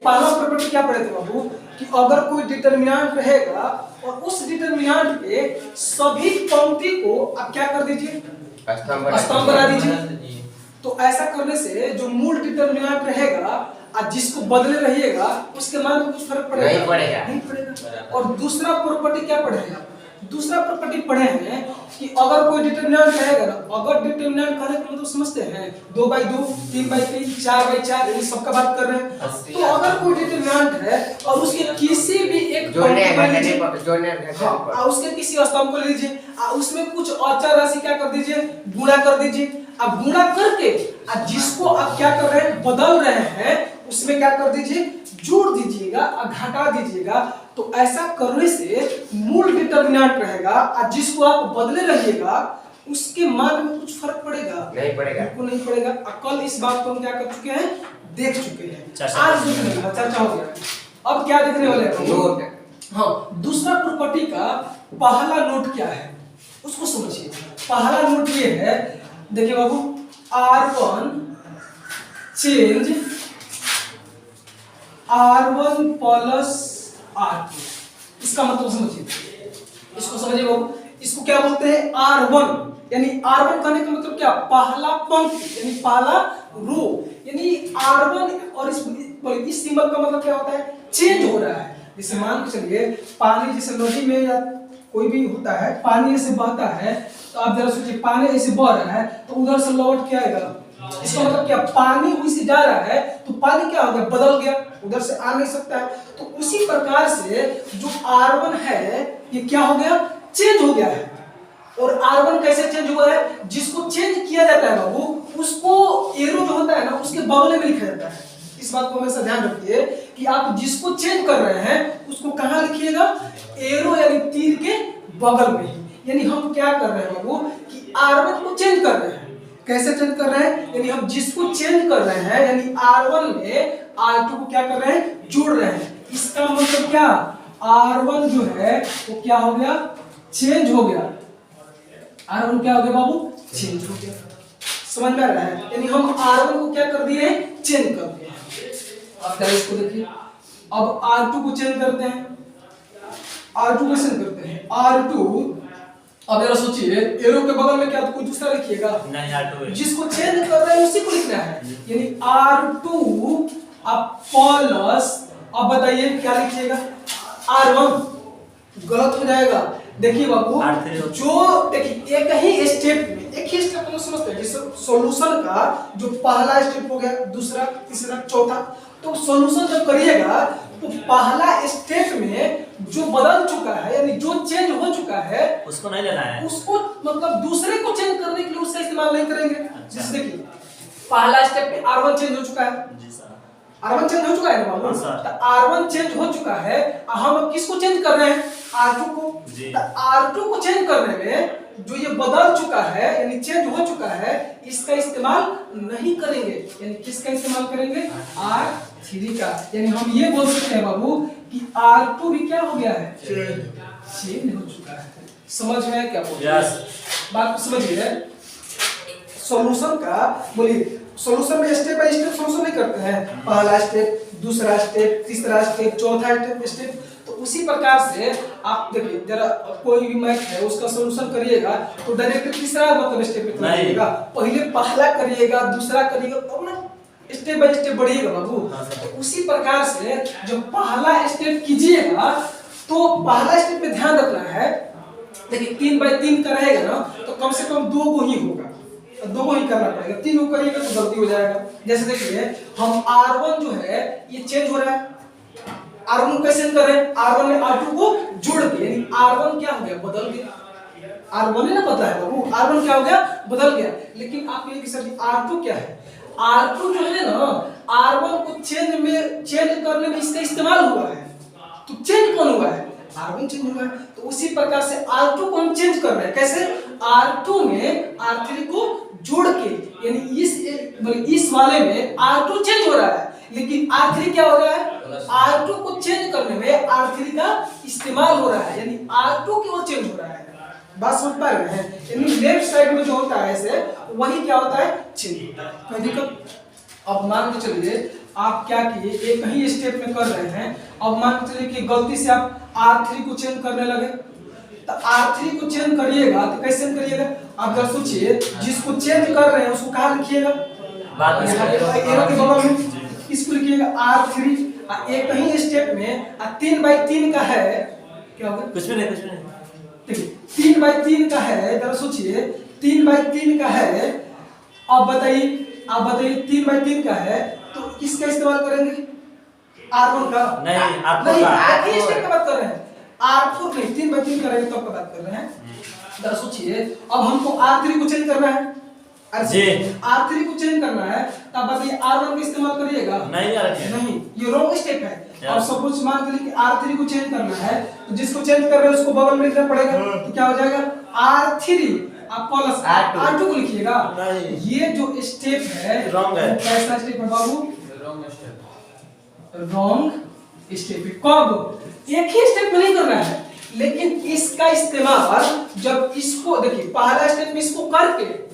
पहला प्रॉपर्टी क्या पढ़े थे बाबू कि अगर कोई डिटरमिनेंट रहेगा और उस डिटरमिनेंट पे सभी पंक्ति को आप क्या कर दीजिए, स्तंभ बना दीजिए। तो ऐसा करने से जो मूल डिटरमिनेंट रहेगा और जिसको बदले रहिएगा उसके मान में कुछ फर्क पड़ेगा? नहीं पड़ेगा। और दूसरा प्रॉपर्टी क्या पढ़े हैं? दूसरा प्रॉपर्टी पढ़े हैं कि अगर कोई डिटरमिनेंट रहेगा ना, अगर डिटरमिनेंट कहने का मतलब समझते हैं 2/2, 3/3, 4/4, ये सबका बात कर रहे हैं। तो अगर कोई डिटरमिनेंट है और उसके किसी भी एक उसके किसी स्तंभ को ले लीजिए, उसमें कुछ अचर राशि क्या कर दीजिए, गुणा कर दीजिए। अब गुणा करके जिसको आप क्या कर रहे हैं, बदल रहे हैं, उसमें क्या कर दीजिए, जोड़ दीजिएगा और घटा दीजिएगा। तो ऐसा करने से मूल डिटरमिनेंट रहेगा और जिसको आप बदले रहिएगा उसके मान में कुछ फर्क पड़ेगा? नहीं पड़ेगा, बिल्कुल नहीं पड़ेगा। कल इस बात को हम क्या कर चुके हैं, देख चुके हैं, आज चर्चा हो गया। अब क्या देखने वाले हैं, नोट। हाँ, दूसरा प्रॉपर्टी का पहला नोट क्या है उसको समझिए। पहला नोट ये है, देखिए बाबू, R1 change R1 plus R2, इसका मतलब समझिए, इसको समझिए बाबू। इसको क्या बोलते हैं, R1, यानी R1 कहने का मतलब क्या, पहला पंक्ति यानी पहला रो, यानी R1। और इस सिंबल का मतलब क्या होता है, चेंज हो रहा है। जैसे मान के चलिए पानी, जैसे नदी में या कोई भी होता है, पानी ऐसे बहता है, तो आप जरा सोचिए पानी ऐसे बह रहा है तो उधर से लौट के आएगा, इसका मतलब क्या, पानी उसी जा रहा है तो पानी क्या हो गया, बदल गया, उधर से आ नहीं सकता है। तो उसी प्रकार से जो R1 है ये क्या हो गया, चेंज हो गया है। और R1 कैसे चेंज हुआ है, जिसको चेंज किया जाता है बाबू उसको एरो जो होता है ना उसके बगल में लिखा जाता है। इस बात को हमेशा ध्यान रखिए कि आप जिसको चेंज कर रहे हैं उसको कहां लिखिएगा, एरो यानी तीर के बगल में ही। यानी हम क्या कर रहे हैं बाबू कि R1 को चेंज कर रहे हैं। कैसे चेंज कर रहे हैं, यानी हम जिसको चेंज कर रहे हैं यानी R1 में R2 को क्या कर रहे हैं, जोड़ रहे हैं। इसका मतलब क्या, R1 जो है वो क्या हो गया, चेंज हो गया। R1 क्या हो गया बाबू, चेंज हो गया। समझ में आ रहा है, यानी हम R1 को क्या कर दिए, चेंज कर दिए। अब इसको देखिए, अब R2 को चेंज करते हैं, R2 को चेंज करते हैं, R2। अब जरा सोचिए, एरो के बगल में क्या तो कोई दूसरा लिखिएगा नहीं, R2 जिसको चेंज कर रहे हैं उसी को लिखना है, यानी R2 अब प्लस, अब बताइए क्या लिखिएगा, R1 गलत हो जाएगा। देखिए बाबू, जो देखिए एक ही स्टेप में, एक ही स्टेप में समझते हैं, जैसे सॉल्यूशन का जो पहला स्टेप हो गया, दूसरा, तीसरा, चौथा, तो सॉल्यूशन जब करिएगा तो पहला स्टेप में जो बदल चुका है यानी जो चेंज हो चुका है उसको नहीं लेना है, उसको मतलब दूसरे को चेंज करने के लिए उसका इस्तेमाल नहीं करेंगे। जैसे देखिए पहला स्टेप में R1 चेंज हो चुका है, R1 चेंज हो चुका है ना बाबू, तो R1 चेंज हो चुका है, हम किसको चेंज कर रहे हैं, R2 को। तो R2 को चेंज करने में जो ये बदल चुका है यानी चेंज हो चुका है, इसका इस्तेमाल नहीं करेंगे, यानी किसका इस्तेमाल करेंगे, R3 का। यानी हम ये बोल सकते हैं बाबू कि R2 भी क्या हो गया है, चेंज हो चुका है। समझ में आया क्या बोल रहे हैं, बात को समझिए। सॉल्यूशन का बोलिए, सॉल्यूशन में स्टेप बाय स्टेप सॉल्यूशन नहीं करते हैं, पहला स्टेप, दूसरा स्टेप, तीसरा स्टेप, चौथा स्टेप। तो उसी प्रकार से आप देखिए, जरा कोई भी मैथ है उसका सॉल्यूशन करिएगा तो डायरेक्ट तीसरा मतलब स्टेप पे करिएगा, पहले पहला करिएगा, दूसरा करिएगा, तब ना स्टेप बाय स्टेप बढ़िएगा बाबू। तो उसी प्रकार से जब पहला स्टेप कीजिएगा तो पहला स्टेप पे ध्यान रखना है। देखिए 3/3 का रहेगा ना तो कम से कम 2 को ही होगा, 2 को ही करना पड़ेगा, 3 को करिएगा तो गलती हो जाएगा। जैसे देखिए हम R1 जो है ये चेंज हो रहा है, R1 कैसे कर रहे हैं, R1 में R2 को जोड़ के, यानी R1 क्या हो गया, बदल गया। R1 ने ना पता है बाबू, R1 क्या हो गया, बदल गया। लेकिन आप ये कि सर R2 क्या है, R2 जो है ना R1 को चेंज करने में इसका इस्तेमाल हुआ है, तो चेंज कौन हुआ है, R1 चेंज हुआ है। तो उसी प्रकार से R2 को हम चेंज कर रहे हैं, कैसे, R2 में R3 को जोड़ के, यानी इस वाले में R2 चेंज हो रहा है लेकिन R3 क्या हो रहा है, R2 को चेंज करने में R3 का इस्तेमाल हो रहा है, यानी R2 की ओर चेंज हो रहा है। बात समझ पा रहे हैं, यानी लेफ्ट साइड में जो होता है ऐसे वही क्या होता है, चेंज होता है। कोई दिक्कत। अब मान के चलिए आप क्या किए, एक ही स्टेप में कर रहे हैं। अब मान के चलिए कि गलती से आप R3 को चेंज करने लगे, तो R3 को चेंज करिएगा तो कैसे करिएगा? आप जरा सोचिए, जिसको चेंज कर रहे हैं उसको कहाँ लिखिएगा? एरो के बगल में इसको लिखिएगा R3। एक ही स्टेप में 3/3 का है, क्या होगा? कुछ भी नहीं। देखिए 3/3 का है, जरा सोचिए 3/3 का है। अब बताइए 3/3 का है तो किसका इस्तेमाल करेंगे? R1 का? नहीं, नहीं, एक ही स्टेप का बात कर रहे हैं। R4 नहीं, 3/3 करेंगे तो आपका बात कर रहे हैं। जरा सोचिए, अब हमको R3 को चेंज करना है। जी। R3 को चेंज करना है, तब बताइए R1 का इस्तेमाल करिएगा? नहीं, ये रॉन्ग स्टेप है। अब सपोज मान लीजिए कि R3 को चेंज करना है, तो जिसको चेंज कर रहे हैं उसको बगल में लिखना पड़ेगा। तो क्या हो जाएगा? R3 आप प्लस R2 को लिखिएगा। ये जो स्टेप है रॉन्ग है। कैसा स्टेप है बाबू? रॉन्ग स्टेप है। कब? एक ही स्टेप में नहीं करना है, लेकिन इसका इस्तेमाल जब इसको देखिए, पहला स्टेप में इसको करके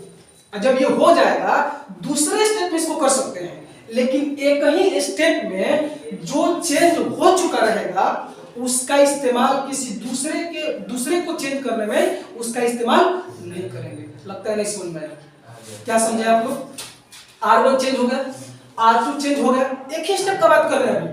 जब ये हो जाएगा, दूसरे स्टेप में इसको कर सकते हैं। लेकिन एक ही स्टेप में जो चेंज हो चुका रहेगा उसका इस्तेमाल किसी दूसरे को चेंज करने में उसका इस्तेमाल नहीं करेंगे। लगता है नहीं समझ में आया? क्या समझे आप लोग? R1 चेंज हो गया, R2 चेंज हो गया, एक ही स्टेप का बात कर रहे हैं अभी।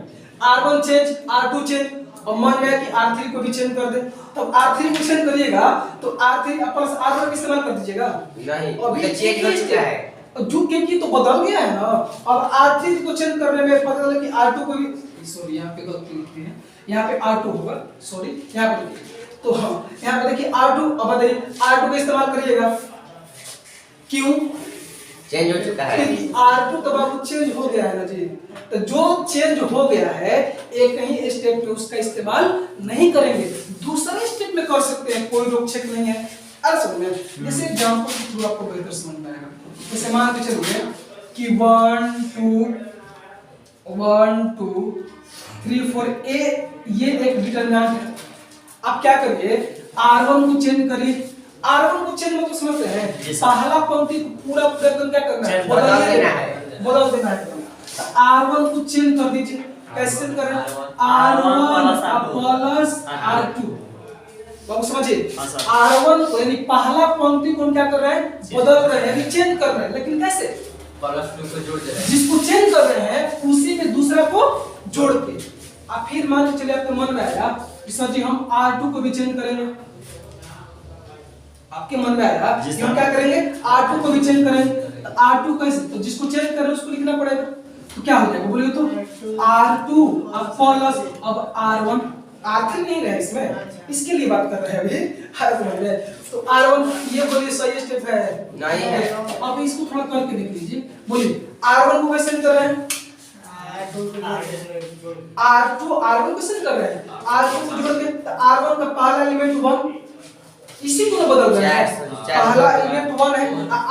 R1 चेंज, R2 चेंज, और मान लिया कि R3 को भी चेंज कर दे, तब R3 को चेंज करिएगा तो R3 प्लस R1 का इस्तेमाल कर दीजिएगा। नहीं, अभी चेंज हो चुका है, जो क्योंकि तो बदल गया है ना। अब R3 को चेंज करने में पता चला कि R2 को भी, सॉरी यहाँ पे गलती लिखी है, यहाँ पे R2 होगा, सॉरी यहाँ पे लिखिए। तो हाँ, यहाँ पे देखिए R2, अब बताइए R2 का इस्तेमाल करिएगा। क्यों? चेंज हो चुका है। R2 तो बाबू चेंज हो गया है ना जी। तो जो चेंज हो गया है एक ही स्टेप में उसका इस्तेमाल नहीं करेंगे, दूसरे स्टेप में कर सकते हैं, कोई रोक छेक नहीं है। अरे समझ में, जैसे एग्जांपल के थ्रू आपको बेहतर समझ में आएगा। जैसे मान के चलिए कि 1 2 3 4 ये एक डिटरमिनेंट है। आप क्या करिए, R1 को चेंज करिए। R1 को चेंज मतलब समझते हैं, पहला पंक्ति पूरा एकदम क्या करना है? बदल देना है। R1 को चेंज कर दीजिए। कैसे करें? R1 plus R2। बाबू समझिए, R1 को यानी पहला पंक्ति को क्या कर रहे हैं? बदल रहे हैं, यानी चेंज कर रहे हैं। लेकिन कैसे? +2 को जोड़ दे रहे हैं। जिसको चेंज कर रहे हैं उसी में दूसरा को जोड़ के। अब फिर मान के चलिए आपके मन में आया कि सर जी हम R2 को भी चेंज करेंगे। आपके मन में आया कि हम क्या करेंगे? R2 को भी चेंज करेंगे। तो R2 कैसे? तो जिसको चेंज कर रहे हैं उसको लिखना पड़ेगा। तो क्या हो जाएगा बोलिए तो? R2 अब प्लस अब R1, R3 नहीं है इसमें, इसके लिए बात कर रहे हैं अभी। हर समझ में तो R1, ये बोलिए सही स्टेप है? नहीं है। अब इसको थोड़ा करके देख लीजिए। बोलिए R1 को कैसे कर रहे हैं? R1 को कैसे कर रहे हैं? R2 को जोड़ के, तो R1 का पहला एलिमेंट 1, इसी को बदल रहे हैं। पहला एलिमेंट 1 है,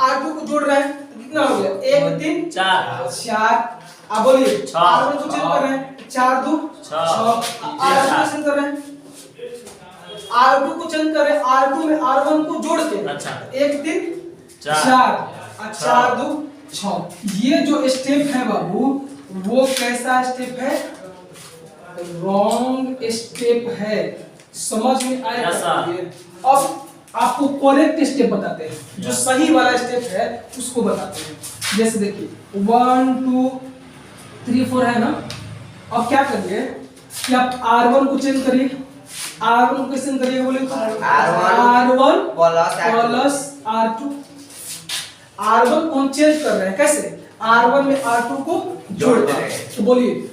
R2 को जोड़ रहे हैं, तो कितना हो गया? 1 3 4। अब बोलिए R1 को चेंज कर रहे हैं, 4 2 6। R2 को चेंज कर रहे हैं, R2 को चेंज कर रहे हैं, R2 में R1 को जोड़ के 1 3 4 और 4 2 6। ये जो स्टेप है बाबू, वो कैसा स्टेप है? रॉन्ग स्टेप है। समझ में आया? अब आपको करेक्ट स्टेप बताते हैं, जो सही वाला स्टेप है उसको बताते हैं। जैसे देखिए 1 2 3 4 है ना। अब क्या करिए कि आप R1 को चेंज करिए। R1 को कैसे करिएगा बोले? R1 plus R2। R1 को हम चेंज कर रहे हैं, कैसे? R1 में R2 को जोड़ रहे हैं। तो बोलिए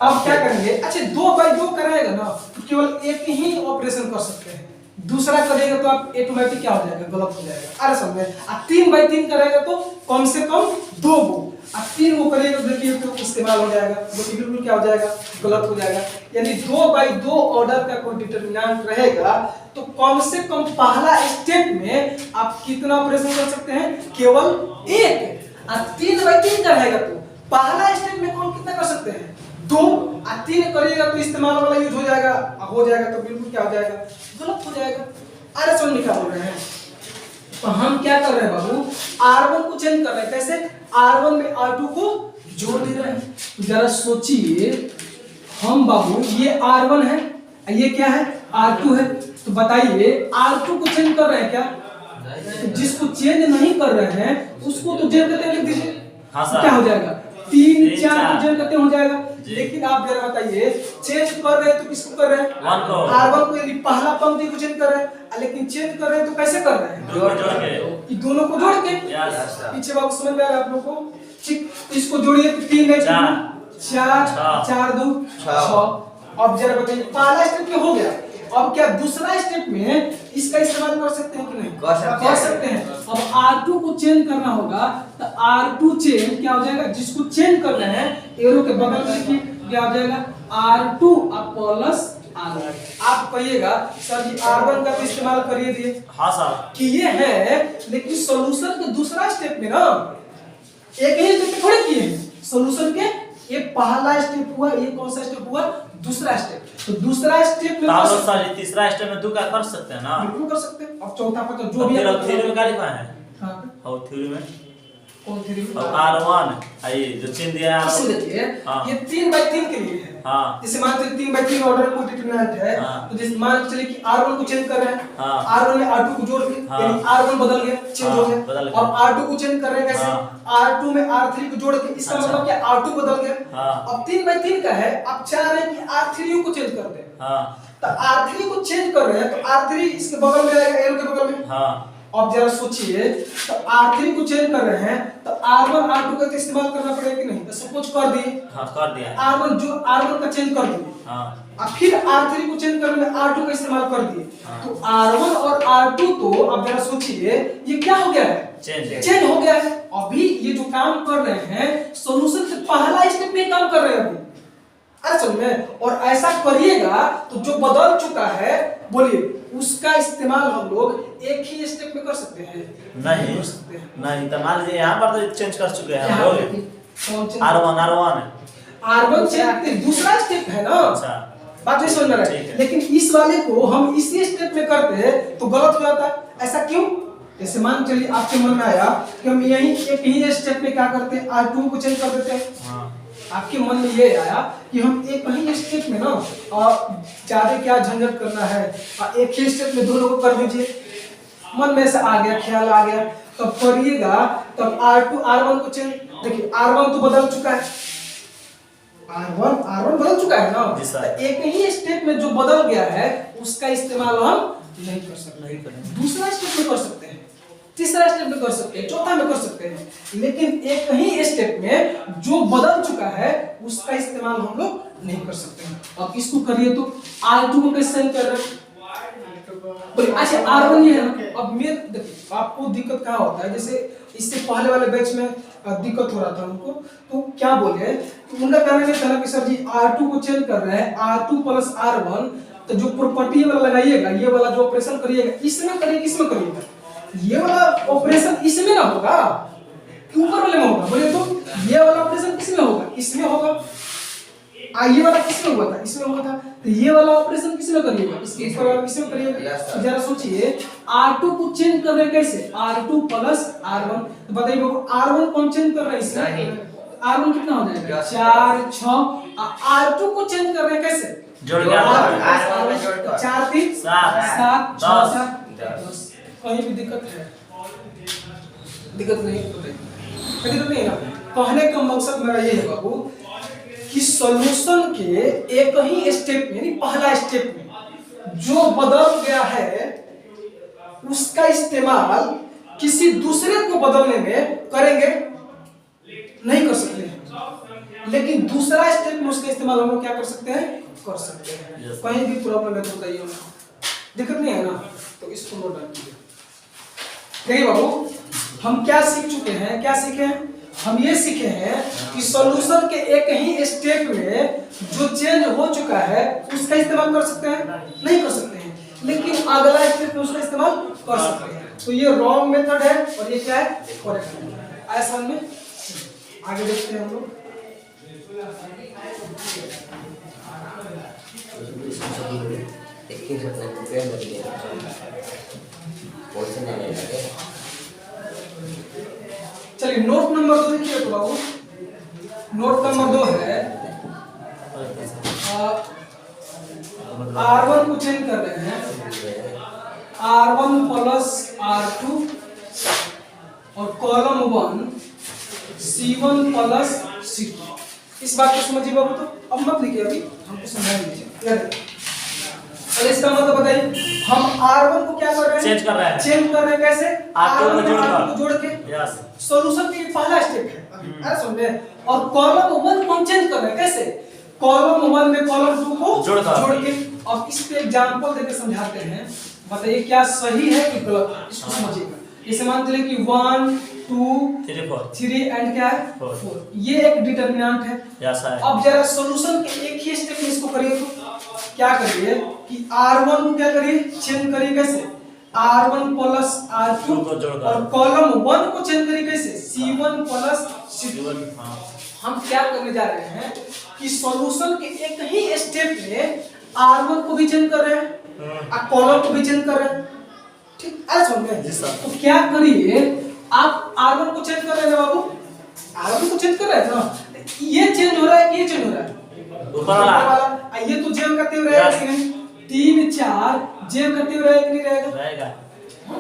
अब क्या करेंगे? अच्छा 2/2 कराएगा ना, तो केवल एक ही ऑपरेशन कर सकते हैं, दूसरा करेगा तो आप ऑटोमेटिक क्या हो जाएगा? गलत हो जाएगा। अरे समझे? 3/3 करेगा तो कम से कम 2 गो, अब 3 गो करेगा तो देखिए तो इस्तेमाल हो जाएगा, जो कि बिल्कुल क्या हो जाएगा? गलत हो जाएगा। यानी 2/2 ऑर्डर का कोई डिटरमिनेंट रहेगा तो कम से कम पहला स्टेप में आप कितना ऑपरेशन कर सकते हैं? केवल एक। और 3/3 का रहेगा तो पहला स्टेप में कौन कितना कर सकते हैं? 2। और 3 करिएगा तो इस्तेमाल वाला यूज हो जाएगा, तो बिल्कुल क्या हो जाएगा? गलत हो जाएगा। अरे समझ में क्या बोल रहे हैं? तो हम क्या कर रहे हैं बाबू? R1 को चेंज कर रहे हैं, कैसे? R1 में R2 को जोड़ दे रहे हैं। तो जरा सोचिए, हम बाबू ये R1 है, ये क्या है R2 है, तो बताइए R2 को चेंज कर रहे हैं क्या? तो जिसको चेंज नहीं कर रहे हैं उसको तो जेल करते लिख दीजिए। हाँ तो क्या हो जाएगा 3 4 तो जेल करते हो जाएगा। जी। लेकिन आप जरा बताइए चेंज कर रहे हैं तो किसको कर रहे हैं? वन को। R1 को, यदि पहला पंक्ति को चेंज कर रहे हैं, लेकिन चेंज कर रहे हैं तो कैसे कर रहे हैं? जोड़ के कि दोनों को जोड़ के। यस पीछे बाबू समझ में आ रहा है आप लोगों को? ठीक, इसको जोड़िए तो 3 है, 4 4 2 6। अब जरा बताइए पहला स्टेप में हो गया, अब क्या दूसरा स्टेप में इसका इस्तेमाल कर सकते हैं कि नहीं? कर सकते हैं। अब R2 को चेंज करना होगा तो R2 चेंज क्या हो जाएगा? जिसको चेंज कर रहे हैं एरो के बगल में लिखिए, क्या हो जाएगा R2 प्लस R1। आप कहिएगा सर जी R1 का तो इस्तेमाल करिए दिए। हाँ सर कि ये है, लेकिन सॉल्यूशन के दूसरा स्टेप में ना एक ही स्टेप में थोड़े किए हैं। सॉल्यूशन के ये पहला स्टेप हुआ, ये कौन सा स्टेप हुआ? दूसरा स्टेप। तो दूसरा स्टेप में तालो सर ये तीसरा स्टेप में 2 का कर सकते हैं ना? बिल्कुल कर सकते हैं। अब चौथा पर तो जो भी फिर थ्योरी में क्या लिखा है? हां और थ्योरी में कौन थ्योरी में? और R1 आई जो चिन्ह दिया है इसे देखिए, हाँ। ये 3/3 के लिए है। हाँ जैसे मान लीजिए 3/3 ऑर्डर को डिटरमिनेंट है, हाँ। तो जैसे मान चलिए कि R1 को चेंज कर रहे हैं, हाँ। R1 में R2 को जोड़ के, हाँ। यानी R1 बदल गया, चेंज हाँ, हो बदल गया। गया। अब R2 को चेंज कर रहे हैं कैसे? हाँ। R2 में R3 को जोड़ के, इसका अच्छा। मतलब क्या R2 बदल गया। हाँ। अब 3/3 का है, अब चाह रहे हैं कि R3 को चेंज कर दें। हाँ तो R3 को चेंज कर रहे हैं तो R3 इसके बगल में आएगा, एरो के बगल में। हाँ अब जरा सोचिए, तो R3 को चेंज कर रहे हैं तो R1 R2 का तो इस्तेमाल करना पड़ेगा कि नहीं? तो सपोज कर दिए हाँ कर दिया है। R1 का चेंज कर दिए, हाँ अब फिर R3 को चेंज करने में R2 का इस्तेमाल कर दिए। हाँ। तो R1 और R2 तो अब जरा सोचिए ये क्या हो गया है? चेंज हो गया है। अभी ये जो काम कर रहे हैं सॉल्यूशन से पहला स्टेप में काम कर रहे हैं अभी। अरे समझ में? और ऐसा करिएगा तो जो बदल चुका है, बोलिए उसका इस्तेमाल हम लोग एक ही स्टेप में कर सकते हैं? नहीं कर सकते हैं। नहीं तो मान लीजिए यहाँ पर तो चेंज कर चुके हैं हम यहाँ लोग। देखिए, कौन चेंज? R1 चेंज दूसरा स्टेप है ना। अच्छा बात नहीं समझ में आ रहा ठीक है। है। लेकिन इस वाले को हम इसी स्टेप में करते हैं तो गलत हो जाता है। ऐसा क्यों? जैसे मान चलिए आपके मन में आया कि हम यही एक ही स्टेप में क्या करते हैं, R2 को चेंज कर देते हैं। हाँ आपके मन में ये आया कि हम एक ही स्टेप में ना ज्यादा क्या झंझट करना है, एक ही स्टेप में दोनों को कर दीजिए। मन में से आ गया, ख्याल आ गया, तब करिएगा। तब R2 R1 को चेंज, देखिए R1 तो बदल चुका है, R1 बदल चुका है ना। जी सर। तो एक ही स्टेप में जो बदल गया है उसका इस्तेमाल हम नहीं कर सकते। नहीं करेंगे। दूसरा स्टेप में कर सकते हैं, तीसरा स्टेप में कर सकते हैं, चौथा में कर सकते हैं, लेकिन एक ही स्टेप में जो बदल चुका है उसका इस्तेमाल हम लोग नहीं कर सकते हैं। अब इसको करिए तो R2 को कैसे सेंड कर रहे हैं? बोलिए अच्छा R1 ये है ना। अब मैं देखिए आपको दिक्कत क्या होता है, जैसे इससे पहले वाले बैच में दिक्कत हो रहा था उनको, तो क्या बोले तो उनका कहना ये था ना कि सर जी R2 को चेंज कर रहे हैं, R2 प्लस R1, तो जो प्रॉपर्टी वाला लगाइएगा, ये वाला जो ऑपरेशन करिएगा इसमें करिए, किसमें करिएगा? ये वाला ऑपरेशन इसमें ना होगा, ऊपर वाले में होगा। बोले तो ये वाला ऑपरेशन किसमें होगा? इसमें होगा। ये वाला किसमें हुआ था? इसमें हुआ था। तो ये वाला ऑपरेशन किसमें करिएगा? इसके ऊपर वाला किसमें करिएगा? तो जरा सोचिए R2 को चेंज कर रहे हैं कैसे? R2 plus R1। तो बताइए R1 कौन चेंज कर रहा है इसमें? R1 कितना हो जाएगा? 4 6। R2 को चेंज कर रहे हैं कैसे? जोड़ के R1 में जोड़ कर 4 3 7 7 6 10। कहीं भी दिक्कत है? दिक्कत नहीं है, दिक्कत नहीं है ना। कहने का मकसद मेरा ये है बाबू कि सॉल्यूशन के एक ही स्टेप में, यानी पहला स्टेप में जो बदल गया है उसका इस्तेमाल किसी दूसरे को बदलने में करेंगे नहीं कर सकते हैं, लेकिन दूसरा स्टेप में उसका इस्तेमाल हम लोग क्या कर सकते हैं? कर सकते हैं। कहीं भी प्रॉब्लम है तो बताइए, दिक्कत नहीं है ना। तो इसको नोट डाल दीजिए। देखिए बाबू हम क्या सीख चुके हैं, क्या सीखे हैं? हम ये सीखे हैं कि सॉल्यूशन के एक ही स्टेप में जो चेंज हो चुका है उसका इस्तेमाल कर सकते हैं? नहीं कर सकते हैं, लेकिन अगला स्टेप में उसका इस्तेमाल कर सकते हैं। तो ये रॉन्ग मेथड है और ये क्या है? करेक्ट है। आया समझ में? आगे देखते हैं हम लोग। चलिए नोट नंबर 2 देखिए तो बाबू, नोट नंबर 2 है R1 को चेंज कर रहे हैं R1 प्लस R2 और कॉलम 1 C1 प्लस C2। इस बात को समझिए बाबू। तो अब मत लिखिए, अभी हमको समझा दीजिए। अरे इसका मतलब बताइए, हम R1 को क्या कर रहे हैं? चेंज कर रहे हैं। चेंज कर रहे हैं कैसे? R2 को जोड़ के। यस। सॉल्यूशन की पहला स्टेप है, अरे समझे। और कॉलम 1 को हम चेंज कर रहे हैं कैसे? कॉलम 1 में कॉलम 2 को जोड़ के। अब इस पे एग्जांपल देके समझाते हैं, बताइए क्या सही है कि गलत है, इसको समझिएगा। जैसे मान लीजिए कि 1 2 3 एंड क्या है 4, ये एक डिटरमिनेंट है। यस है। अब जरा सॉल्यूशन के एक ही स्टेप में इसको करिए। तो क्या करिए कि R1 को क्या करिए? चेंज करिए कैसे? R1 प्लस R2 और कॉलम 1 को चेंज करिए कैसे? C1 plus C2। हम क्या करने जा रहे हैं कि सॉल्यूशन के एक ही स्टेप में R1 को भी चेंज कर रहे हैं और कॉलम को भी चेंज कर रहे हैं। ठीक है, समझ गए? तो क्या करिए, आप R1 को चेंज कर रहे हैं ना बाबू, R1 को चेंज कर रहे हैं ना, ये चेंज हो रहा है कि ये चेंज हो रहा है? ऊपर वाला। ये तो जेम करते हुए रहेगा कि नहीं? 3 4 जेम करते हुए रहेगा कि नहीं रहेगा?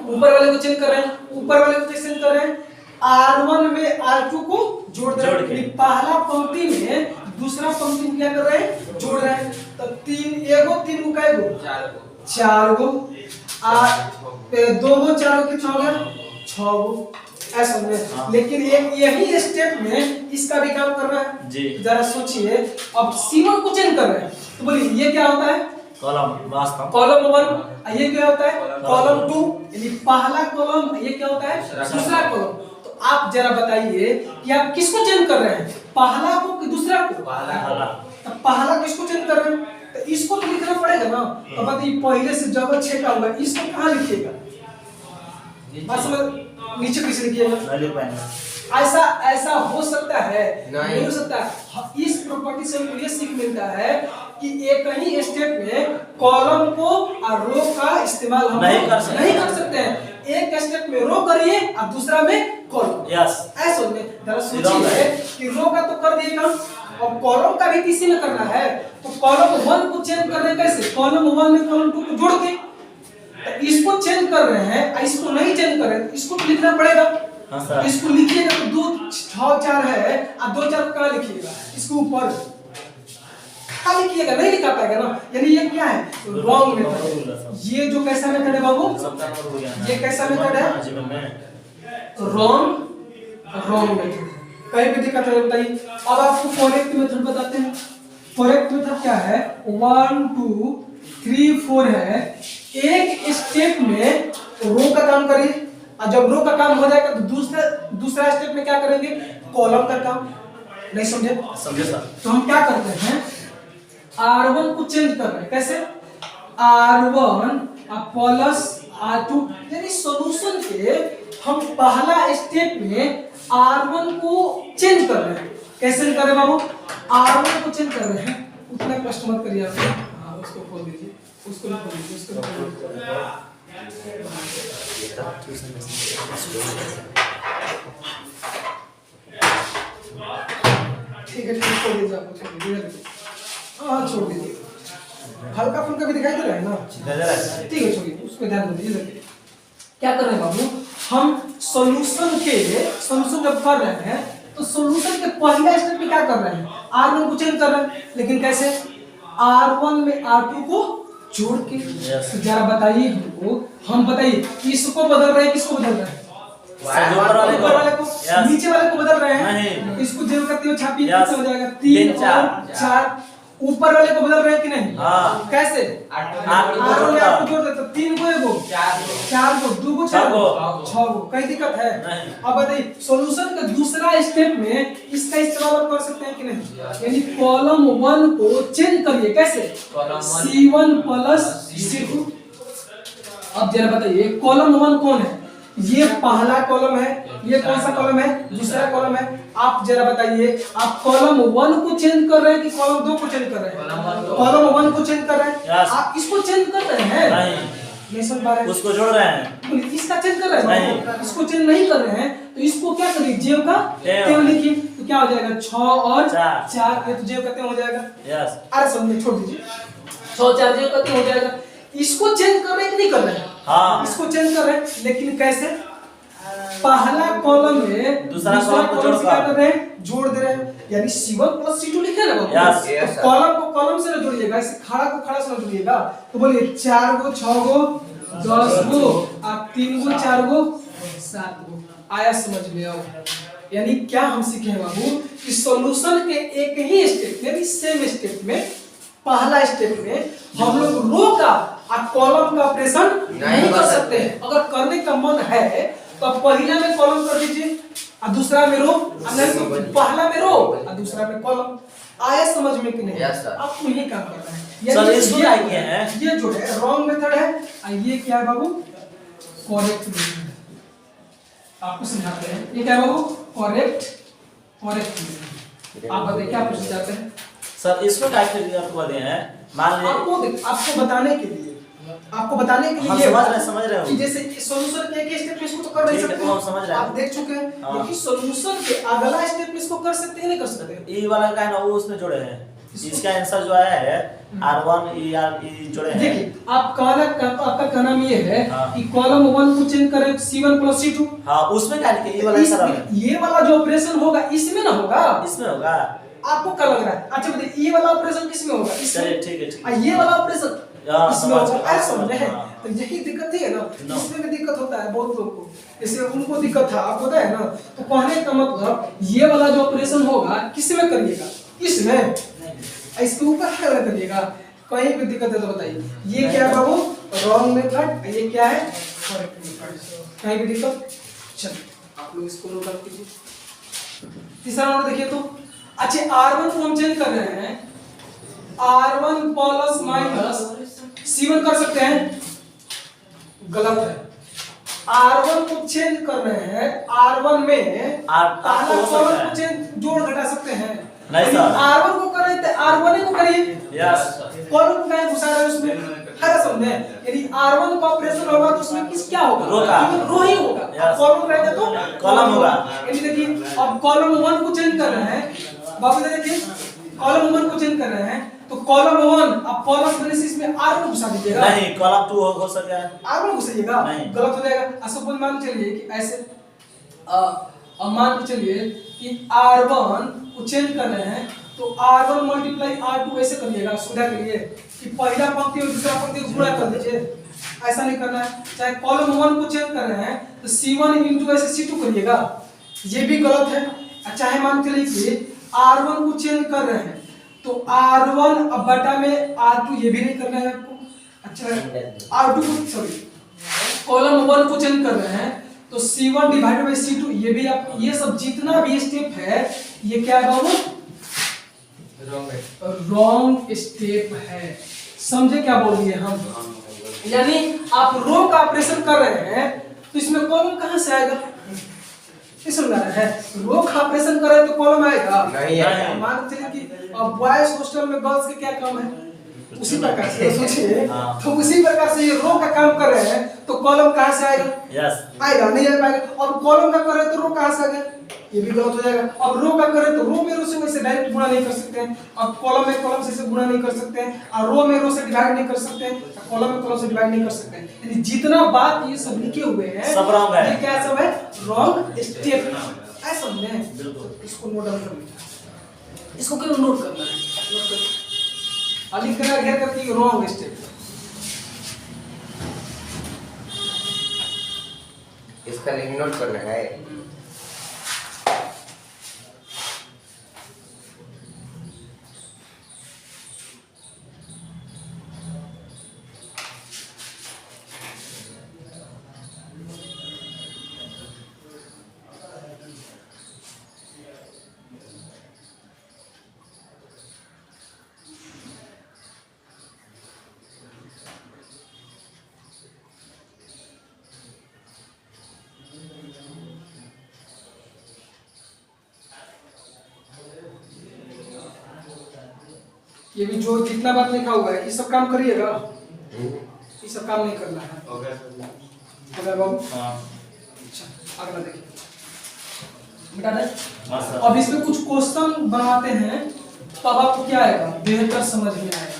ऊपर वाले को चेंज कर रहे हैं, ऊपर वाले को चेंज कर रहे हैं, R1 में R2 को जोड़ रहे हैं। पहला पंक्ति में दूसरा पंक्ति में क्या कर रहे हैं? जोड़ रहे हैं। तो 3 एगो 3 को काय गो? 4 गो। 2 गो 4 गो कितना हो गया? 6 गो। ऐसा में लेकिन एक यही स्टेप में इसका भी काम कर रहा है जी। जरा सोचिए, अब C1 को चेंज कर रहे हैं तो बोलिए ये क्या होता है? कॉलम 1। ये क्या होता है? कॉलम 2। यानी पहला कॉलम, ये क्या होता है? दूसरा कॉलम। तो आप जरा बताइए कि आप किसको चेंज कर रहे हैं, पहला को कि दूसरा को? तो पहला किसको चेंज कर रहे हैं? तो इसको तो लिखना पड़ेगा ना। तो बताइए पहले से जगह छेका हुआ है, इसको कहाँ लिखिएगा? बस नीचे किसे लिखिएगा? ऐसा हो सकता है? नहीं हो सकता। इस प्रॉपर्टी से हमको ये सीख मिलता है कि एक ही स्टेप में कॉलम को और रो का इस्तेमाल हम नहीं कर सकते हैं। एक स्टेप में रो करिए और दूसरा में कॉलम। यस, ऐसा में जरा सोचिए कि रो का तो कर दिए काम, और कॉलम का भी किसी में करना है। तो कॉलम 1 को चेंज कर रहे हैं कैसे? कॉलम 1 में कॉलम 2 को जोड़ के। तो इसको चेंज कर रहे हैं, इसको नहीं चेंज कर रहे हैं, तो इसको लिखना पड़ेगा। इसको लिखिएगा तो 2 6 4 है और 2 4 कहाँ लिखिएगा? इसको ऊपर कहाँ लिखिएगा? नहीं लिखा पाएगा ना। यानी ये क्या है? Wrong method. ये जो कैसा मेथड है बाबू? ये कैसा मेथड है? Wrong method. कहीं भी दिक्कत है बताइए। अब आपको करेक्ट मेथड बताते हैं। करेक्ट मेथड क्या है? 1 2 3 4 है। एक स्टेप में रो का काम करिए और जब रो का काम हो जाएगा तो दूसरा स्टेप में क्या करेंगे? कॉलम का काम। नहीं समझे? समझे सर। तो हम क्या करते हैं? R1 को चेंज कर रहे हैं कैसे? R1 plus R2। यानी सॉल्यूशन के हम पहला स्टेप में R1 को चेंज कर रहे हैं। कैसे कर रहे हैं बाबू? R1 को चेंज कर रहे हैं। उतना कष्ट मत करिए आप। हाँ, उसको खोल दीजिए, उसको भी खोल दीजिए, उसको भी खोल दीजिए। ठीक है, छोड़ दीजिए, आपको छोड़ दीजिए। हाँ, छोड़ दीजिए। हल्का फुल्का भी दिखाई दे रहा है ना? ठीक है, छोड़िए, उसको ध्यान दीजिए। क्या कर रहे हैं बाबू? हम सॉल्यूशन जब कर रहे हैं तो सॉल्यूशन के पहले स्टेप में क्या कर रहे हैं? R1 को चेंज कर रहे हैं, लेकिन कैसे? R1 में R2 को जोड़ के। जरा बताइए हमको, हम बताइए किसको बदल रहे हैं, किसको बदल रहे हैं? ऊपर वाले को, नीचे वाले को बदल रहे हैं। इसको जेब करते हुए छापिए, कितना हो जाएगा? 3 और 4। ऊपर वाले को बदल रहे हैं कि नहीं? कैसे? R1 में आपको जोड़ देते 3 को 1 को 4 को 2 को 4 को 6 को। कहीं दिक्कत है? अब बताइए सॉल्यूशन का दूसरा स्टेप में इसका इस्तेमाल कर सकते हैं कि नहीं? यानी कॉलम 1 को चेंज करिए कैसे? C1 plus C2। अब जरा बताइए कॉलम 1 कौन है? ये पहला कॉलम है। ये कौन सा कॉलम है? दूसरा कॉलम है। आप जरा बताइए, आप कॉलम 1 को चेंज कर रहे हैं कि कॉलम 2 को चेंज कर रहे हैं? कॉलम 1 को चेंज कर रहे हैं। आप इसको चेंज कर रहे हैं? नहीं समझ पा रहे हैं। उसको जोड़ रहे हैं। इसका चेंज कर रहे हैं? इसको चेंज नहीं कर रहे हैं। तो इसको क्या करिए? जेब का टेबल लिखिए। तो क्या हो जाएगा 6 और चार। 4 ये तो जेब खत्म हो जाएगा। यस अरे समझे छोड़ दीजिए 6 4 जेब खत्म हो जाएगा। इसको चेंज कर रहे हैं कि नहीं कर रहे हैं? हाँ। इसको चेंज कर रहे हैं लेकिन कैसे? पहला कॉलम में दूसरा कॉलम को कॉलम से क्या जोड़कर। कर रहे हैं? जोड़ दे रहे हैं यानी C1 + C2 लिखे ना बाबू। Yes, yes, तो sir. कॉलम को कॉलम से ना जोड़िएगा, इसे खड़ा को खड़ा से ना जोड़िएगा। तो बोलिए 4 गो 6 गो 10 गो और 3 गो 4 गो 7 गो। आया समझ में? आओ यानी क्या हम सीखे हैं बाबू कि सॉल्यूशन के एक ही स्टेप में, सेम स्टेप में, पहला स्टेप में हम लोग रो का और कॉलम का ऑपरेशन नहीं कर सकते हैं। अगर करने का मन है तो पहला में कॉलम कर दीजिए और दूसरा में रो, पहला में रो और दूसरा में कॉलम। आया समझ में कि नहीं? Yes, sir. अब यही काम करना है। सर, इसको क्या किए हैं? ये जो है रॉन्ग मेथड है और ये क्या है बाबू? Correct method. आपको समझाते हैं ये क्या है बाबू? Correct method. आप बताइए क्या पूछना चाहते हैं? सर इसको क्या करके आपको दिए हैं? मान लीजिए आपको बताने के लिए हम ये समझ रहे हो कि जैसे सॉल्यूशन के एक स्टेप में इसको तो कर नहीं ठीक है, सकते तो हम समझ रहे हैं। आप देख चुके हैं हाँ। लेकिन सॉल्यूशन के अगला स्टेप में इसको कर सकते हैं नहीं कर सकते? ई वाला का है ना वो उसमें जोड़े हैं। इसका आंसर जो आया है R1 E जोड़े हैं। देखिए आपका कहना ये है हाँ। कि कॉलम 1 को चेंज करें C1 + C2। हाँ उसमें क्या लिखे ई वाला आंसर है। ये वाला जो ऑपरेशन होगा इसमें ना होगा। इसमें होगा। आपको क्या लग रहा है? अच्छा बताइए ये वाला ऑपरेशन किसमें होगा? चलिए ठीक है ठीक और है। ये वाला ऑपरेशन हाँ, इसमें समझ होगा। गया, ऐसा समझे हैं? हाँ। तो यही दिक्कत है ना, No. इसमें भी दिक्कत होता है बहुत लोगों को। जैसे उनको दिक्कत था आपको होता है ना, तो कहने का मतलब ये वाला जो ऑपरेशन होगा किसमें करिएगा? इसमें इसके ऊपर है वाला करिएगा। कहीं भी दिक्कत है तो बताइए। ये क्या है बाबू? Wrong method. ये क्या है? Correct method. कहीं भी दिक्कत? चलिए आप लोग इसको नोट कर लीजिए। तीसरा नंबर देखिए तो अच्छा R1 को हम चेंज कर रहे हैं। R1 + C1 कर सकते हैं? गलत है। R1 को चेंज कर रहे हैं। R1 में पहला हो सकता कॉलम है। को चेंज जोड़ घटा सकते हैं। नहीं सर। R1 को कर रहे थे R1 को करिए। यस कॉलम को क्या घुसा रहे हैं उसमें? है समझे? यदि R1 का ऑपरेशन होगा तो उसमें किस क्या होगा? रो का। रो ही होगा। Yes. कॉलम रहेगा तो कॉलम होगा। यानी देखिए अब कॉलम 1 को चेंज कर रहे हैं। बाबू देखिए कॉलम 1 को चेंज कर रहे हैं तो कॉलम 1 अब कॉलम बेसिस में R1 घुसा दीजिएगा। नहीं कॉलम 2 हो सकता है। R1 घुसाइएगा नहीं। गलत हो जाएगा। सपोज मान के चलिए कि ऐसे अब मान के चलिए कि R1 को चेंज कर रहे हैं तो R1 × R2 ऐसे करिएगा सुविधा के लिए कि पहला पंक्ति और दूसरा पंक्ति को गुणा कर दीजिए। ऐसा नहीं करना है। चाहे कॉलम 1 को चेंज कर रहे हैं तो C1 × ऐसे C2 करिएगा, ये भी गलत है। चाहे मान के लिए कि R1 को चेंज कर रहे हैं तो R1 अब बटा में R2 ये भी नहीं करना है आपको। अच्छा R2 को सॉरी कॉलम 1 को चेंज कर रहे हैं तो C1 / C2 ये भी आप ये सब जितना भी स्टेप है ये क्या है बाबू? रॉन्ग स्टेप है। समझे क्या बोल दिए हम? यानी आप रो का ऑपरेशन कर रहे हैं तो इसमें कॉलम कहां से आएगा? समझ रहा है? रो का ऑपरेशन कर रहे तो कॉलम आएगा नहीं है। मान चलिए कि अब बॉयज हॉस्टल में गर्ल्स के क्या काम है उसी प्रकार से सोचिए। हाँ। तो उसी प्रकार से ये रो का काम कर रहे हैं तो कॉलम कहां से आएगा? यस आएगा नहीं आ पाएगा। और कॉलम का कर रहे तो रो कहां से आ गया? ये भी गलत हो जाएगा। अब रो का करें तो रो में रो से वैसे डायरेक्ट गुणा नहीं कर सकते हैं। अब कॉलम में कॉलम से गुणा नहीं कर सकते हैं और रो में रो से डिवाइड नहीं कर सकते हैं, कॉलम में कॉलम से डिवाइड नहीं कर सकते हैं। यानी जितना बात ये सब लिखे हुए हैं सब wrong है। ये क्या सब है? रॉन्ग स्टेप है। समझे? बिल्कुल। इसको नोट डाउन कर लीजिए। इसको केवल नोट करना है। नोट कर लिख कर घेर करके रॉन्ग स्टेप। इसका लिंक नोट करना है। ये भी जो जितना बात लिखा हुआ है ये सब काम करिएगा। ये सब काम नहीं करना है। अगर बाबू हाँ अच्छा अगला देखिए मिटा दें। हाँ सर। अब इसमें कुछ क्वेश्चन बनाते हैं तब आपको क्या आएगा, बेहतर समझ में आएगा।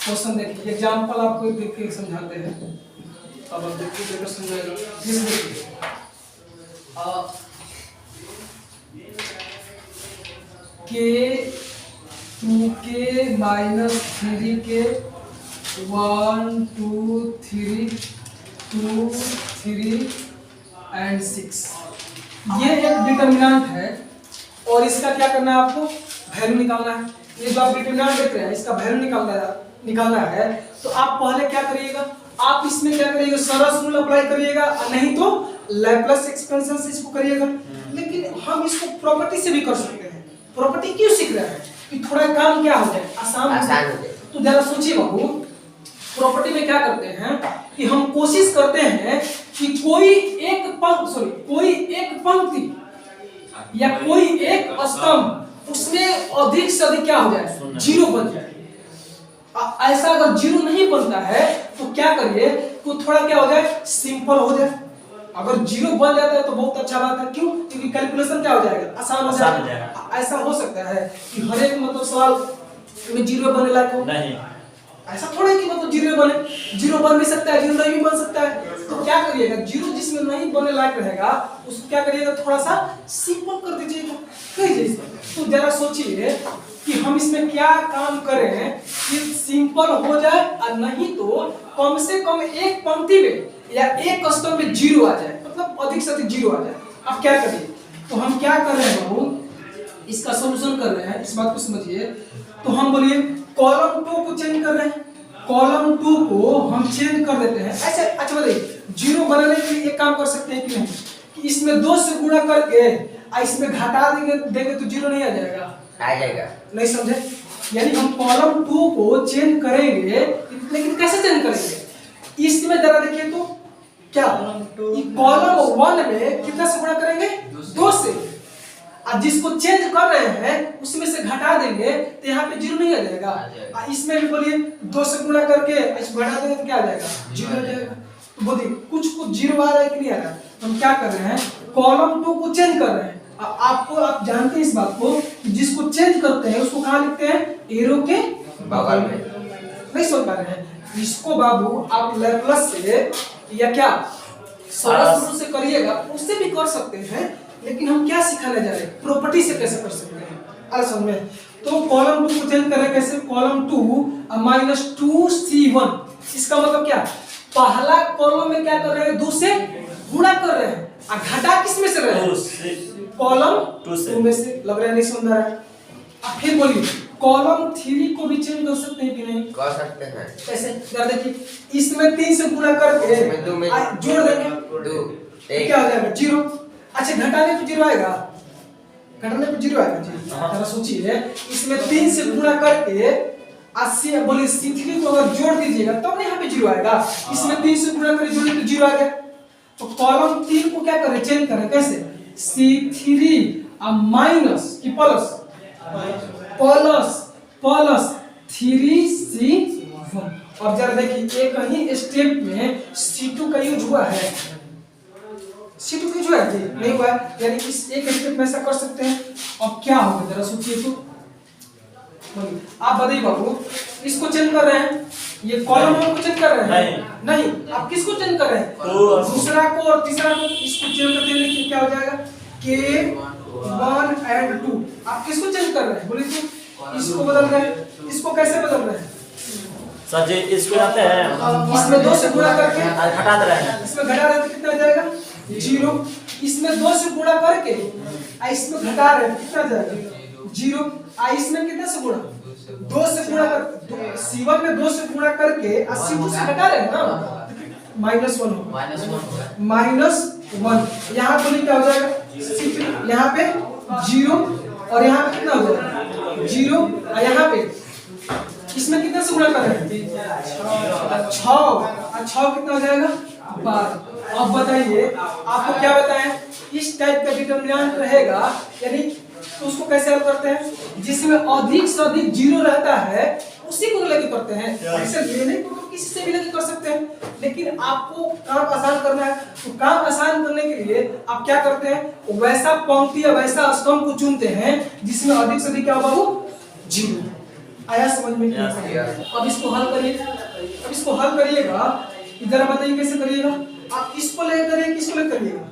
क्वेश्चन देखिए, एग्जाम्पल आपको देख के समझाते हैं तब आप देखिए बेहतर समझाएगा। जैसे देखिए के 2k माइनस 3k 1 2 3 2 3 एंड 6, ये एक डिटर्मिनेंट है और इसका क्या करना है, आपको वैल्यू निकालना है। ये जो आप डिटर्मिनेंट देख रहे हैं इसका वैल्यू निकालना है। तो आप पहले क्या करिएगा, आप इसमें क्या करिएगा, सरस रूल अप्लाई करिएगा, नहीं तो लैप्लास एक्सपेंशन से इसको करिएगा। लेकिन हम इसको प्रॉपर्टी से भी कर सकते हैं। प्रॉपर्टी क्यों सीख रहे हैं कि थोड़ा काम क्या हो जाए, आसान हो जाए। तो जरा सोचिए बाबू, प्रॉपर्टी में क्या करते हैं कि हम कोशिश करते हैं कि कोई एक पंक्ति या कोई एक स्तंभ उसमें अधिक से अधिक क्या हो जाए, जीरो बन जाए। ऐसा अगर जीरो नहीं बनता है तो क्या करिए, तो थोड़ा क्या हो जाए, सिंपल हो जाए। अगर जीरो बन जाता है तो बहुत अच्छा बात है। क्यों? क्योंकि कैलकुलेशन क्या हो जाएगा, आसान हो जाएगा। ऐसा हो सकता है कि हर एक मतलब सवाल में जीरो बनने लायक हो, नहीं ऐसा थोड़ा है कि मतलब जीरो बने, जीरो बन भी सकता है, जीरो नहीं भी बन सकता है। तो क्या करिएगा, जीरो जिसमें नहीं बनने लायक रहेगा उसको क्या करिएगा, थोड़ा सा सिंपल कर दीजिएगा। तो जरा सोचिए कि हम इसमें क्या काम करें कि सिंपल हो जाए, और नहीं तो कम से कम एक पंक्ति में या एक स्तंभ में जीरो आ जाए, मतलब अधिक से अधिक जीरो आ जाए। अब क्या करिए, तो हम क्या कर रहे हैं बाबू, इसका सॉल्यूशन कर रहे हैं, इस बात को समझिए। तो हम बोलिए कॉलम 2 को चेंज कर रहे हैं, कॉलम 2 को हम चेंज कर देते हैं ऐसे। अच्छा बताइए, जीरो बनाने के लिए एक काम कर सकते हैं कि नहीं, कि इसमें 2 से गुणा करके इसमें घटा देंगे तो जीरो नहीं आ जाएगा, आ जाएगा। नहीं समझे? यानी हम कॉलम 2 को चेंज करेंगे, लेकिन कैसे चेंज करेंगे, इसमें जरा देखिए तो क्या कॉलम 1 में कितना से गुणा करेंगे, 2 से, और जिसको चेंज कर रहे हैं उसमें से घटा देंगे तो यहाँ पे जीरो नहीं आ जाएगा। इसमें भी बोलिए 2 से गुणा करके इसको घटा देंगे तो क्या आ जाएगा, जीरो आ जाएगा। तो बोलिए कुछ जीरो आ रहा है कि नहीं आ रहा है। हम क्या कर रहे हैं, कॉलम 2 को चेंज कर रहे हैं। आप जानते हैं इस बात को, जिसको चेंज करते हैं उसको कहाँ लिखते हैं, एरो के बगल में। नहीं समझ पा रहे हैं इसको बाबू, आप लैप्लास से या क्या सरस रूल से करिएगा, उससे भी कर सकते हैं। लेकिन हम क्या सिखाने जा रहे हैं, प्रॉपर्टी से कैसे कर सकते हैं, अरे समझ में। तो कॉलम 2 को चेंज करें कैसे, कॉलम 2 माइनस 2c1, इसका मतलब क्या, पहला कॉलम में क्या कर रहे हैं, 2 से गुणा कर रहे हैं, और घटा किस में से रहे हैं, कॉलम 2 में से। लग रहा है नहीं समझ रहा है। अब फिर बोलिए कॉलम 3 को भी चेंज कर सकते हैं कि नहीं, कर सकते हैं। कैसे, जरा देखिए, इसमें 3 से गुणा करके जोड़ देंगे, 2 क्या हो जाएगा, जीरो। अच्छा घटाने पे जीरो आएगा, घटाने पे जीरो आएगा जी। जरा सोचिए, इसमें 3 से गुणा करके 80 बोलिए C3 को अगर जोड़ दीजिएगा तब तो यहाँ पे जीरो आएगा। इसमें 3 से गुणा करके जोड़े तो जीरो आ गया। तो कॉलम 3 को क्या करें, चेंज करें कैसे, C3 माइनस की प्लस 3C1। और जरा देखिए एक ही स्टेप में C2 का यूज हुआ है, C2 क्यों हुआ है जी, नहीं हुआ है। यानी इस एक स्टेप में ऐसा कर सकते हैं। अब क्या होगा जरा सोचिए तो, आप बताइए बाबू, इसको चेंज कर रहे हैं, ये कॉलम को चेंज कर रहे हैं, नहीं आप किसको चेंज कर रहे हैं, दूसरा को और तीसरा को। इसको चेंज कर देने के क्या हो जाएगा, K1 and 2। आप किसको चेंज कर रहे हैं, बोलिए तो, इसको बदल रहे हैं। इसको कैसे बदल रहे हैं सर जी, इसको जाते हैं, इसमें 2 से गुणा करके घटा दे रहे हैं, इसमें घटा रहे तो कितना आ जाएगा, जीरो। इसमें 2 से गुणा करके इसमें घटा रहे हैं, कितना जाएगा, जीरो। इसमें कितने से गुणा, 2 से गुणा कर, C1 में 2 से गुणा करके C2 से घटा रहे हैं ना, -1 -1। यहाँ पे क्या हो जाएगा, C3 यहाँ पे जीरो, और यहाँ पे कितना हो जाएगा, जीरो। और यहाँ पे इसमें कितने से गुणा कर रहे हैं, 6 कितना हो जाएगा, 12। अब बताइए आपको क्या बताएं, इस टाइप का डिटरमिनेंट रहेगा, यानी तो उसको कैसे हल करते हैं, जिसमें अधिक से अधिक जीरो रहता है उसी को लेके करते हैं। ऐसे ये नहीं किसी से भी लेके कर सकते हैं, लेकिन आपको काम आसान करना है तो काम आसान करने के लिए आप क्या करते हैं, वैसा पंक्ति या वैसा स्तंभ को चुनते हैं जिसमें अधिक से अधिक क्या होगा, वो जीरो। आया समझ में? अब इसको हल करिए, अब इसको हल करिएगा, इधर बताइए कैसे करिएगा। आप इसको लेकर करिए, किसको लेकर करिएगा,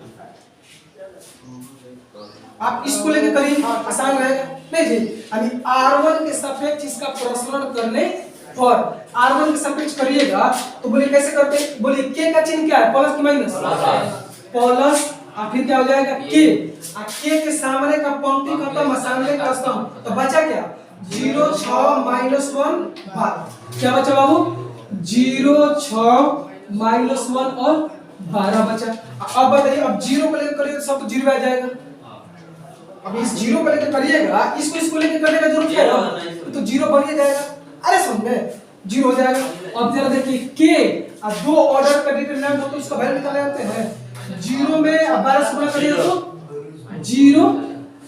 आप इसको लेकर करिए, आसान रहेगा नहीं जी। यानी R1 के सापेक्ष इसका प्रसरण करने पर R1 के सापेक्ष करिएगा तो बोलिए कैसे करते हैं, बोलिए k का चिन्ह क्या है, प्लस की माइनस, प्लस, और फिर क्या हो जाएगा k, और k के सामने का पंक्ति खत्म, सामने का स्तंभ, तो बचा क्या 0 6 -1 12, क्या बचा बाबू 0 6 -1 और 12 बचा। अब बताइए, अब 0 को लेकर करिए तो सब 0 आ जाएगा। अब इस 0 को लेकर करिएगा, इसको लेकर करने का जरूरत क्या है, तो 0 बन ही जाएगा। अरे समझे, 0 हो जाएगा। अब जरा देखिए k और दो ऑर्डर का डिटरमिनेंट हो तो उसका वैल्यू निकाले जाते हैं 0 में, अब 12 से गुणा करिए तो 0,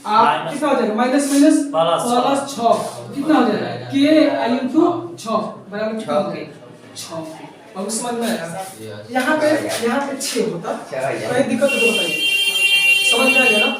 आप कितना हो जाएगा माइनस माइनस प्लस 6, कितना हो जाएगा k into 6 बराबर कितना हो जाएगा 6। अब समझ में आया, यहाँ पे 6 होता, कोई दिक्कत तो बताइए, समझ में आ गया ना।